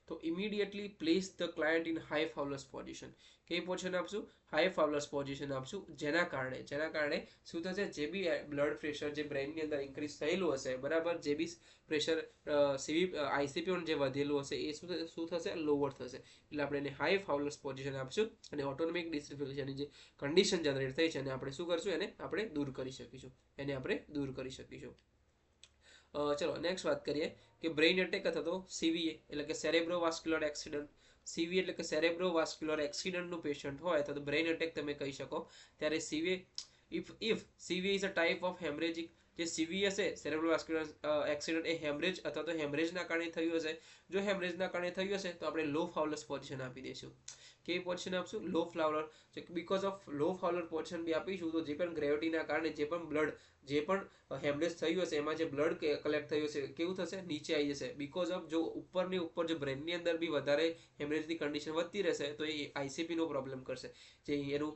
Speaker 1: તો immediately place the client in high Fowler's position. કેવી પોઝિશન આપશું? હાઈ ફાઉલર્સ પોઝિશન આપશું, જેના કારણે શું થશે? જે બી બ્લડ પ્રેશર જે બ્રેઇનની અંદર ઇન્ક્રીઝ થયેલું હશે, બરાબર, જે બી પ્રેશર આઈસીપી જે વધેલું હશે એ શું થશે? લોવર થશે. એટલે આપણે એને હાઈ ફાઉલર્સ પોઝિશન આપશું અને ઓટોનોમિક ડિસરિફ્લેક્શનની જે કન્ડિશન જનરેટ થઈ છે એને આપણે શું કરશું? એને આપણે દૂર કરી શકીશું. ચલો નેક્સ્ટ વાત કરીએ કે બ્રેઇન અટેક અથવા તો સીવીએ એટલે કે સેરેબ્રોવાસ્ક્યુલર એક્સિડન્ટ. સીવીએ એટલે કે સેરેબ્રોવાસ્ક્યુલર એક્સિડન્ટનું પેશન્ટ હોય અથવા તો બ્રેઇન અટેક તમે કહી શકો, ત્યારે if CVA is a type of haemorrhagic, જે સીવી હશે સેરેબ્રોવાસ્ક્યુલર એક્સિડન્ટ એ હેમરેજ અથવા તો હેમરેજના કારણે થયું હશે. જો હેમરેજના કારણે થયું હશે તો આપણે લો ફાઉલર્સ પોઝિશન આપી દઈશું. કેવી પોઝિશન આપશું? Low Fowler. Because of low Fowler position બી આપીશું તો જે પણ ગ્રેવિટીના કારણે જે પણ હેમરેજ થયું હશે એમાં જે બ્લડ કલેક્ટ થયું હશે કેવું થશે? નીચે આવી જશે. બીકોઝ ઓફ જો ઉપર જો બ્રેનની અંદર બી વધારે હેમરેજની કન્ડિશન વધતી રહેશે તો એ આઈસીપીનો પ્રોબ્લેમ કરશે. જે એનું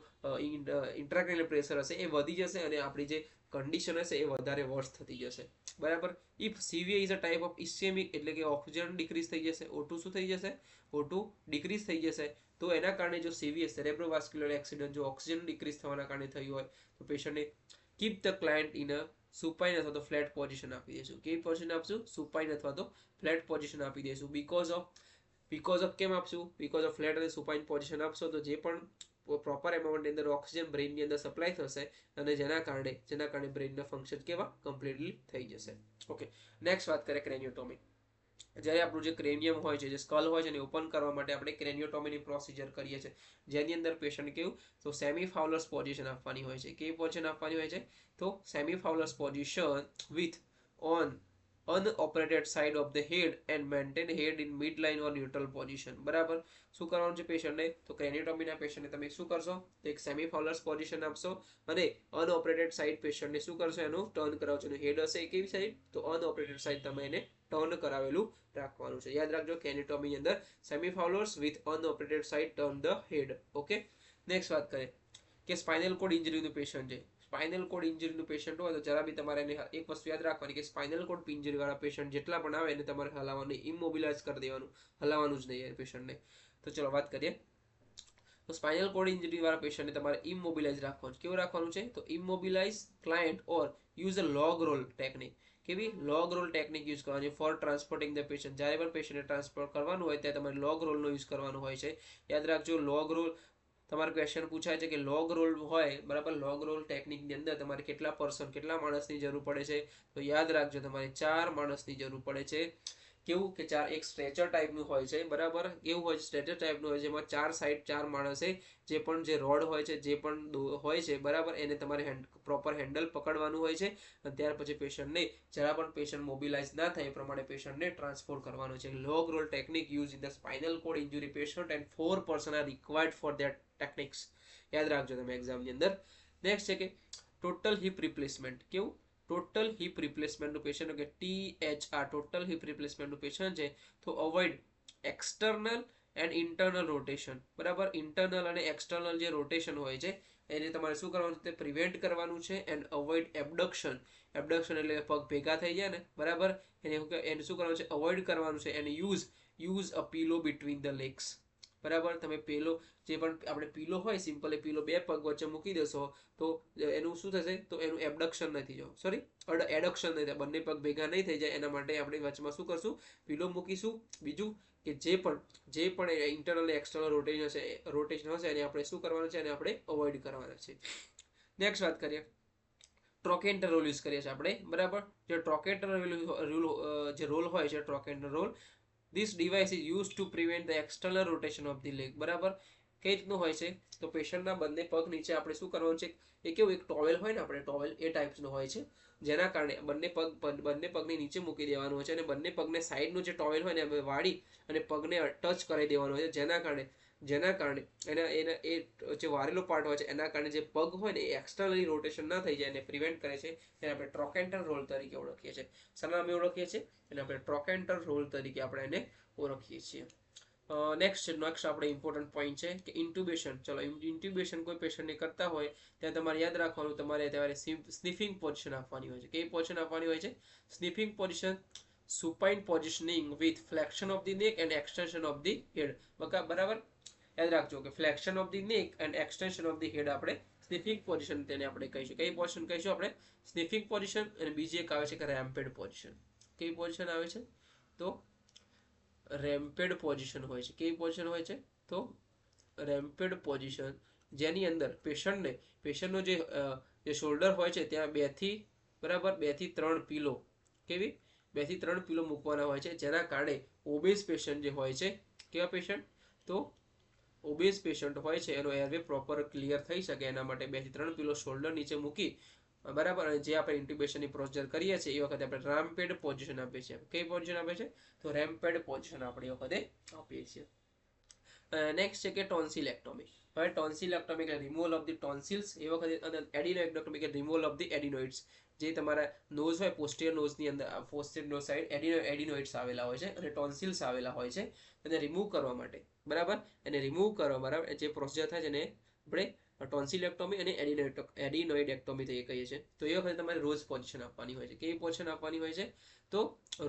Speaker 1: ઇન્ટ્રાક્રેનિયલ પ્રેશર હશે એ વધી જશે અને આપણી જે કન્ડિશન હશે એ વધારે વર્સ થતી જશે, બરાબર. If CVA is a type of ischaemic એટલે કે ઓક્સિજન ડિક્રીઝ થઈ જશે, O2 શું થઈ જશે? O2 ડિક્રીઝ થઈ જશે. તો એના કારણે જો સીવીએ સેરેબ્રોવાસ્ક્યુલર એક્સિડન્ટ જો ઓક્સિજન ડિક્રીઝ થવાના કારણે થયું હોય તો પેશન્ટને keep the client in a supine અથવા તો ફ્લેટ પોઝિશન આપી દઈશું. કેવી પોઝિશન આપશું? સુપાઇન અથવા તો ફ્લેટ પોઝિશન આપી દઈશું. બીકોઝ ઓફ કેમ આપશું? બીકોઝ ઓફ ફ્લેટ અને સુપાઇન પોઝિશન આપશો તો જે પણ પ્રોપર એમાઉન્ટની અંદર ઓક્સિજન બ્રેઇનની અંદર સપ્લાય થશે અને જેના કારણે બ્રેઇનના ફંક્શન કેવા? કમ્પ્લીટલી થઈ જશે. ઓકે, નેક્સ્ટ વાત કરીએ ક્રેનિયોટોમી. જ્યારે આપણું જે ક્રેનિયમ હોય છે, જે સ્કલ હોય છે એને ઓપન કરવા માટે આપણે ક્રેનિયોટોમીની પ્રોસિજર કરીએ છીએ, જેની અંદર પેશન્ટ કેવું? તો સેમી ફાઉલર્સ પોઝિશન આપવાની હોય છે. કેવી પોઝિશન આપવાની હોય છે? તો semi Fowler's position with on unoperated side of the head and maintain head in mid line or neutral position, બરાબર. શું કરવાનું છે પેશન્ટને? તો ક્રેનિયોટોમીના પેશન્ટને તમે શું કરશો? તો એક સેમી ફાઉલર્સ પોઝિશન આપશો અને અનઓપરેટેડ સાઇડ પેશન્ટને શું કરશો? એનું ટર્ન કરાવશો. હેડ હશે કેવી સાઈડ? તો અનઓપરેટેડ સાઇડ તમે એને ટર્ન કરાવેલું રાખવાનું છે. યાદ રાખજો, ક્રેનિયોટોમીની અંદર semi Fowler's with unoperated side turn the head. Okay, next વાત કરીએ કે સ્પાઇનલ કોડ ઇન્જરીનું પેશન્ટ છે. સ્પાઇનલ કોડ ઇન્જરીનું પેશન્ટ હોય તો જરા બી તમારે એને એક વસ્તુ યાદ રાખવાની કે સ્પાઇનલ કોડ ઇન્જરી વાળા પેશન્ટ જેટલા પણ આવે એને તમારે હલાવવાનું, ઇમોબિલાઇઝ કરી દેવાનું, હલાવવાનું જ નહીં એ પેશન્ટને. તો ચલો વાત કરીએ. તો સ્પાઇનલ કોડ ઇન્જરી વાળા પેશન્ટને તમારે ઇમોબિલાઇઝ રાખવાનું. કેવું રાખવાનું છે? તો immobilise client or use a log roll technique. કેવી? લોગ રોલ ટેકનિક યુઝ કરવાની ફોર ટ્રાન્સપોર્ટિંગ ધ પેશન્ટ. જ્યારે પણ પેશન્ટને ટ્રાન્સપોર્ટ કરવાનું હોય ત્યારે તમારે લોગ રોલનો યુઝ કરવાનો હોય છે. યાદ રાખજો, લોગ રોલ તમારો ક્વેશ્ચન પૂછાય છે કે લોગ રોલ હોય, બરાબર, લોગ રોલ ટેકનિકની અંદર તમારે કેટલા પર્સન, કેટલા માણસની જરૂર પડે છે? તો યાદ રાખજો, તમારે 4 માણસની જરૂર પડે છે. કેવું કે એક સ્ટ્રેચર ટાઈપનું હોય છે, બરાબર, કેવું હોય છે? સ્ટ્રેચર ટાઈપનું હોય છે, જેમાં 4 સાઈડ 4 માણસે જે પણ જે રોડ હોય છે, જે પણ હોય છે, બરાબર, એને તમારે પ્રોપર હેન્ડલ પકડવાનું હોય છે. અને ત્યાર પછી પેશન્ટને જરા પણ પેશન્ટ મોબિલાઇઝ ના થાય એ પ્રમાણે પેશન્ટને ટ્રાન્સફર કરવાનો છે. Log roll technique use in the spinal cord injury patient and 4 person are required for that techniques. યાદ રાખજો તમે એક્ઝામની અંદર. નેક્સ્ટ છે કે ટોટલ હિપ રિપ્લેસમેન્ટ. કેવું? ટોટલ હિપ રિપ્લેસમેન્ટનું પેશન્ટ કે THR, ટોટલ હિપ રિપ્લેસમેન્ટનું પેશન્ટ છે તો avoid external and internal rotation. બરાબર, ઇન્ટરનલ અને એક્સટર્નલ જે રોટેશન હોય છે એને તમારે શું કરવાનું છે? પ્રિવેન્ટ કરવાનું છે. And avoid એબડક્શન. એબડક્શન એટલે પગ ભેગા થઈ જાય ને, બરાબર, એને શું કરવાનું છે? અવોઇડ કરવાનું છે. એને use a pillow between the legs. બરાબર, તમે પેલો જે પણ આપણે પીલો હોય, સિમ્પલ એ પીલો 2 પગ વચ્ચે મૂકી દેશો તો એનું શું થશે? તો એનું એબડક્શન નથી જવું, સોરી, એડક્શન નહીં થાય, બંને પગ ભેગા નહીં થઈ જાય. એના માટે આપણે વચમાં શું કરશું? પીલો મૂકીશું. બીજું કે જે પણ ઇન્ટરનલ એક્સટર્નલ રોટેશન હશે એને આપણે શું કરવાનું છે? એને આપણે અવોઇડ કરવાના છે. નેક્સ્ટ વાત કરીએ. ટ્રોકેન્ટર રોલ યુઝ કરીએ છીએ આપણે, બરાબર. જે ટ્રોકેન્ટર રોલ હોય છે, ટ્રોકેન્ટર role, this device is used to prevent the external rotation of the leg. બરાબર, કઈ રીતનું હોય છે? તો પેશન્ટના બંને પગ નીચે આપણે શું કરવાનું છે? એ કેવું, એક ટોવેલ હોય ને, આપણે ટોવેલ એ ટાઈપ્સનું હોય છે, જેના કારણે બંને પગની નીચે મૂકી દેવાનું હોય છે અને બંને પગને સાઈડનું જે ટોવેલ હોય ને વાળી અને પગને ટચ કરી દેવાનું હોય છે, જેના કારણે એના એ જે વારેલો પાર્ટ હોય છે એના કારણે જે પગ હોય ને એ એક્સટર્નલી રોટેશન ના થઈ જાય, એને પ્રિવેન્ટ કરે છે. એને આપણે ટ્રોકેન્ટર રોલ તરીકે ઓળખીએ છીએ. શાના નામે ઓળખીએ છીએ? એને આપણે ટ્રોકેન્ટર રોલ તરીકે આપણે એને ઓળખીએ છીએ. નેક્સ્ટ આપણે ઇમ્પોર્ટન્ટ પોઈન્ટ છે કે ઇન્ટ્યુબેશન. ચલો, ઇન્ટ્યુબેશન કોઈ પેશન્ટને કરતા હોય ત્યાં તમારે યાદ રાખવાનું, તમારે સ્નિફિંગ પોઝિશન આપવાની હોય છે. કેવી પોઝિશન આપવાની હોય છે? Sniffing position, supine positioning with flexion of the neck and extension of the head. બરાબર, યાદ રાખજો કે ફ્લેક્શન ઓફ ધી નેક એન્ડ એક્સટેન્શન ઓફ ધી હેડ આપણે સ્નિફિંગ પોઝિશન તેને આપણે કહીશું. કઈ પોઝિશન કહીશું આપણે? Sniffing position. અને બીજી એક આવે છે કે રેમ્પેડ પોઝિશન. કેવી પોઝિશન આવે છે? તો રેમ્પેડ પોઝિશન હોય છે. કેવી પોઝિશન હોય છે? તો રેમ્પેડ પોઝિશન, જેની અંદર પેશન્ટનો જે શોલ્ડર હોય છે ત્યાં 2 થી 3 પીલો, કેવી 2 થી 3 પીલો મૂકવાના હોય છે, જેના કારણે ઓબેસ પેશન્ટ જે હોય છે, કેવા પેશન્ટ? તો ઓબેસ પેશન્ટ હોય છે એનો એરવે પ્રોપર ક્લિયર થઈ શકે એના માટે 2 થી 3 પીલો શોલ્ડર નીચે મૂકી, બરાબર, અને જે આપણે ઇન્ટ્યુબેશનની પ્રોસિજર કરીએ છીએ એ વખતે આપણે રેમ્પેડ પોઝિશન આપીએ છીએ. કઈ પોઝિશન આપે છે? તો રેમ્પેડ પોઝિશન આપણે એ વખતે આપીએ છીએ. નેક્સ્ટ છે કે ટોન્સિલેક્ટોમી. હવે ટોન્સિલેક્ટોમી એટલે રિમૂવલ ઓફ ધી ટોન્સિલ્સ. એ વખતે અને એડિનોએક્ટોમી કે રિમૂવલ ઓફ ધી એડિનોઇડ્સ. જે તમારા નોઝ હોય, પોસ્ટિયર નોઝની અંદર, પોસ્ટિયર નોઝ સાઈડ એડિનોઇડ્સ આવેલા હોય છે અને ટોન્સિલ્સ આવેલા હોય છે. એને રિમૂવ કરવા માટે, બરાબર, એને રિમૂવ કરવા, બરાબર, જે પ્રોસિજર થાય છે એને આપણે ટોન્સિલેક્ટોમી અને એડિનોઇડેક્ટોમી કહીએ છીએ. તો એ વખતે તમારે રોઝ પોઝિશન આપવાની હોય છે. કેવી પોઝિશન આપવાની હોય છે? તો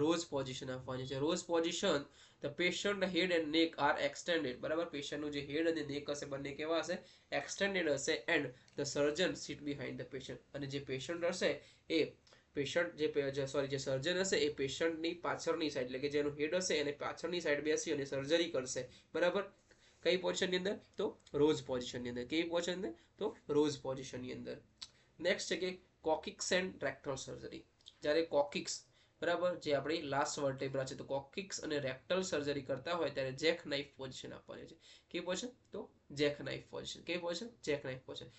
Speaker 1: રોઝ પોઝિશન આપવાની છે. Rose position, the patient head and neck are extended. બરાબર, પેશન્ટનું જે હેડ અને નેક હશે બંને કેવા હશે? એક્સટેન્ડેડ હશે. And the surgeon sit behind the patient. અને જે પેશન્ટ હશે એ જે સર્જન હશે એ પેશન્ટની પાછળની સાઈડ, એટલે કે જેનું હેડ હશે એને પાછળની સાઈડ બેસી અને સર્જરી કરશે. બરાબર, કઈ પોઝિશનની અંદર? તો રોઝ પોઝિશનની અંદર. કેવી પોઝિશન અંદર? તો રોઝ પોઝિશનની અંદર. નેક્સ્ટ છે કે કોકિક્સ એન્ડ રેક્ટલ સર્જરી. જ્યારે કોકિક્સ, બરાબર, જે આપણી લાસ્ટ વર્ટેબ્રા છે, તો કોકિક્સ અને રેક્ટલ સર્જરી કરતા હોય ત્યારે જેક નાઇફ પોઝિશન આપવાની છે. કેવી પોઝિશન? તો જેક નાઇફ પોઝિશન. કેવી પોઝિશન? Jack knife position.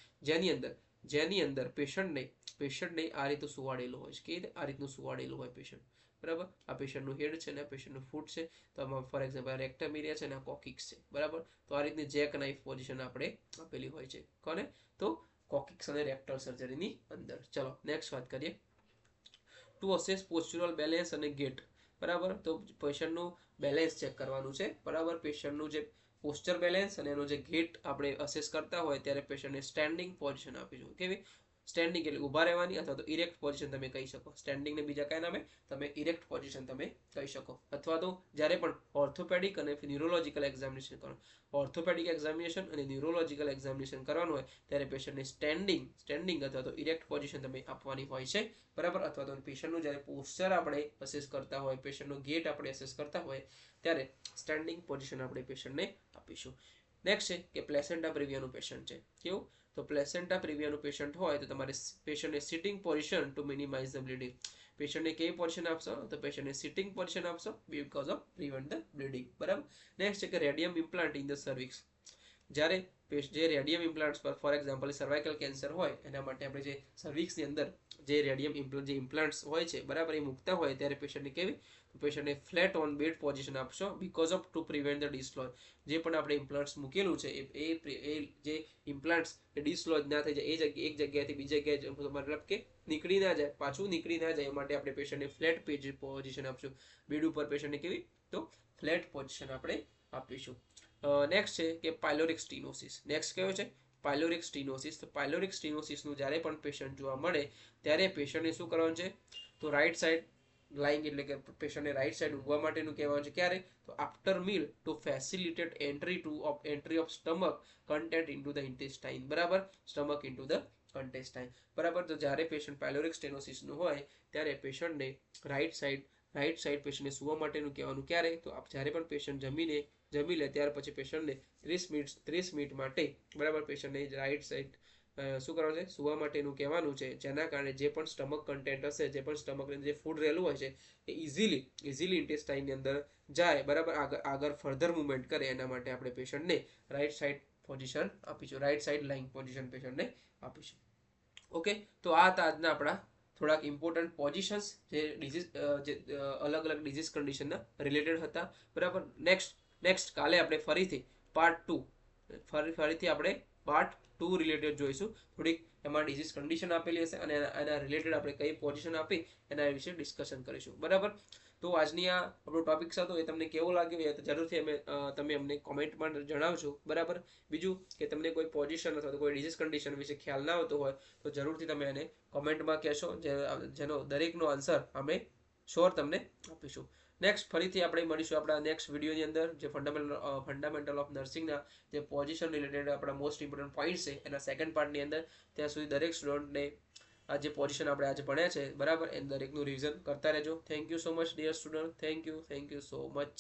Speaker 1: જેની અંદર પેશન્ટને આ રીતનું સુવાડેલું હોય છે. કે આ રીતનું સુવાડેલું હોય પેશન્ટ, બરાબર. આ પેશન્ટનું હેડ છે ને આ પેશન્ટનું ફૂટ છે. તો આમાં ફોર એક્ઝામ્પલ રેક્ટમ એરિયા છે અને આ કોકિક્સ છે, બરાબર. તો આ રીતની જેક નાઇફ પોઝિશન આપણે આપેલી હોય છે. કોને? તો કોકિક્સ અને રેક્ટલ સર્જરીની અંદર. ચલો નેક્સ્ટ વાત કરીએ. ટુ અસેસ પોસ્ચ્યુરલ બેલેન્સ અને ગેટ. બરાબર, તો પેશન્ટનું બેલેન્સ ચેક કરવાનું છે, બરાબર. પેશન્ટનું જે પોસ્ચર બેલેન્સ અને એનો જે ગેટ આપણે અસેસ કરતા હોય ત્યારે પેશન્ટને સ્ટેન્ડિંગ પોઝિશન આપીશું. કેવી? સ્ટેન્ડિંગ એટલે ઊભા રહેવાની, અથવા તો ઇરેક્ટ પોઝિશન તમે કહી શકો. સ્ટેન્ડિંગને બીજા કયા નામે તમે ઇરેક્ટ પોઝિશન તમે કહી શકો. અથવા તો જ્યારે પણ ઓર્થોપેડિક અને ન્યુરોલોજીકલ એક્ઝામિનેશન કરવાનું, ઓર્થોપેડિક એક્ઝામિનેશન અને ન્યુરોલોજીકલ એક્ઝામિનેશન કરવાનું હોય ત્યારે પેશન્ટને સ્ટેન્ડિંગ અથવા તો ઇરેક્ટ પોઝિશન તમે આપવાની હોય છે, બરાબર. અથવા તો પેશન્ટનું જ્યારે પોસ્ચર આપણે અસેસ કરતા હોય, પેશન્ટનો ગેટ આપણે અસેસ કરતા હોય ત્યારે સ્ટેન્ડિંગ પોઝિશન આપણે પેશન્ટને આપીશું. નેક્સ્ટ છે કે પ્લેસેન્ટા પ્રિવિયાનું પેશન્ટ છે. કેવું? તો પ્લેસેન્ટા પ્રિવિયાનું પેશન્ટ હોય તો તમારે પેશન્ટને sitting position to minimize the bleeding. પેશન્ટને કેવી પોઝિશન આપશો? તો પેશન્ટને સિટિંગ પોઝિશન આપશો because of prevent the bleeding, બરાબર. નેક્સ્ટ છે કે radium implant in the cervix. જ્યારે જે રેડિયમ ઇમ્પ્લાન્ટ્સ પર ફોર એક્ઝામ્પલ સર્વાઇકલ કેન્સર હોય એના માટે આપણે જે સર્વિક્સની અંદર જે રેડિયમ ઇમ્પ્લાન્ટ્સ હોય છે, બરાબર, એ મૂકતા હોય ત્યારે પેશન્ટને કેવી? તો પેશન્ટને ફ્લેટ ઓન બેડ પોઝિશન આપશો because of to prevent the dislodge. જે પણ આપણે ઇમ્પ્લાન્ટ્સ મૂકેલું છે એ જે ઇમ્પ્લાન્ટ્સ ડિસલોજ ના થઈ જાય, એક જગ્યાએથી બીજી જગ્યાએ મતલબ કે નીકળી ના જાય, પાછું નીકળી ના જાય, એ માટે આપણે પેશન્ટને ફ્લેટ પોઝિશન આપશું. બેડ ઉપર પેશન્ટને કેવી? તો ફ્લેટ પોઝિશન આપણે આપીશું. નેક્સ્ટ છે કે પાયલોરિક સ્ટીનોસિસ. નેક્સ્ટ કયો છે? પાયલોરિક સ્ટીનોસિસ. તો પાયલોરિક સ્ટીનોસિસનું જ્યારે પણ પેશન્ટ જોવા મળે ત્યારે પેશન્ટને શું કરવાનું છે? તો રાઈટ સાઈડ લાઇંગ એટલે કે પેશન્ટને રાઈટ સાઈડ ઊંઘવા માટેનું કહેવાનું છે. ક્યારે? તો after meal to facilitate entry of stomach content into the intestine, બરાબર. સ્ટમક ઇન્ટુ ધ કન્ટેસ્ટાઇન, બરાબર. તો જ્યારે પેશન્ટ પાયલોરિક સ્ટેનોસિસનું હોય ત્યારે પેશન્ટને રાઈટ સાઈડ પેશન્ટને સુવા માટેનું કહેવાનું. ક્યારે? તો જ્યારે પણ પેશન્ટ જમી લે ત્યાર પછી પેશન્ટને 30 મિનિટ માટે, બરાબર, પેશન્ટને રાઈટ સાઈડ શું કરવાનું છે? સુવા માટેનું કહેવાનું છે. જેના કારણે જે પણ સ્ટમક કન્ટેન્ટ હશે, જે પણ સ્ટમકની અંદર જે ફૂડ રહેલું હોય છે એ ઇઝીલી ઇન્ટેસ્ટાઇનની અંદર જાય, બરાબર, આગળ ફર્ધર મુવમેન્ટ કરે. એના માટે આપણે પેશન્ટને રાઈટ સાઈડ પોઝિશન આપીશું, રાઈટ સાઈડ લાઇંગ પોઝિશન પેશન્ટને આપીશું. ઓકે, તો આ હતા આજના આપણા થોડાક ઇમ્પોર્ટન્ટ પોઝિશન્સ જે અલગ અલગ ડિઝીઝ કન્ડિશનના રિલેટેડ હતા, બરાબર. નેક્સ્ટ કાલે આપણે ફરીથી આપણે પાર્ટ 2 રિલેટેડ જોઈશું. થોડીક એમાં ડિઝીઝ કન્ડિશન આપેલી હશે અને એના રિલેટેડ આપણે કઈ પોઝિશન આપી એના વિશે ડિસ્કશન કરીશું, બરાબર. તો આજની આ આપણો ટોપિક હતો, એ તમને કેવો લાગ્યો એ જરૂરથી તમે અમને કોમેન્ટમાં જણાવજો, બરાબર. બીજું કે તમને કોઈ પોઝિશન અથવા તો કોઈ ડિઝીઝ કન્ડિશન વિશે ખ્યાલ ના આવતો હોય તો જરૂરથી તમે એને કોમેન્ટમાં કહેશો, જેનો દરેકનો આન્સર અમે શ્યોર તમને આપીશું. નેક્સ્ટ ફરીથી આપણે મળીશું આપણા નેક્સ્ટ વિડીયોની અંદર, જે ફંડામેન્ટલ ઓફ નર્સિંગના જે પોઝિશન રિલેટેડ આપણા મોસ્ટ ઇમ્પોર્ટન્ટ પોઈન્ટ છે એના સેકન્ડ પાર્ટની અંદર. ત્યાં સુધી દરેક સ્ટુડન્ટને આ જે પોઝિશન આપણે આજે ભણ્યા છે, બરાબર, એ દરેકનું રિવિઝન કરતા રહેજો. Thank you so much dear student. Thank you so much.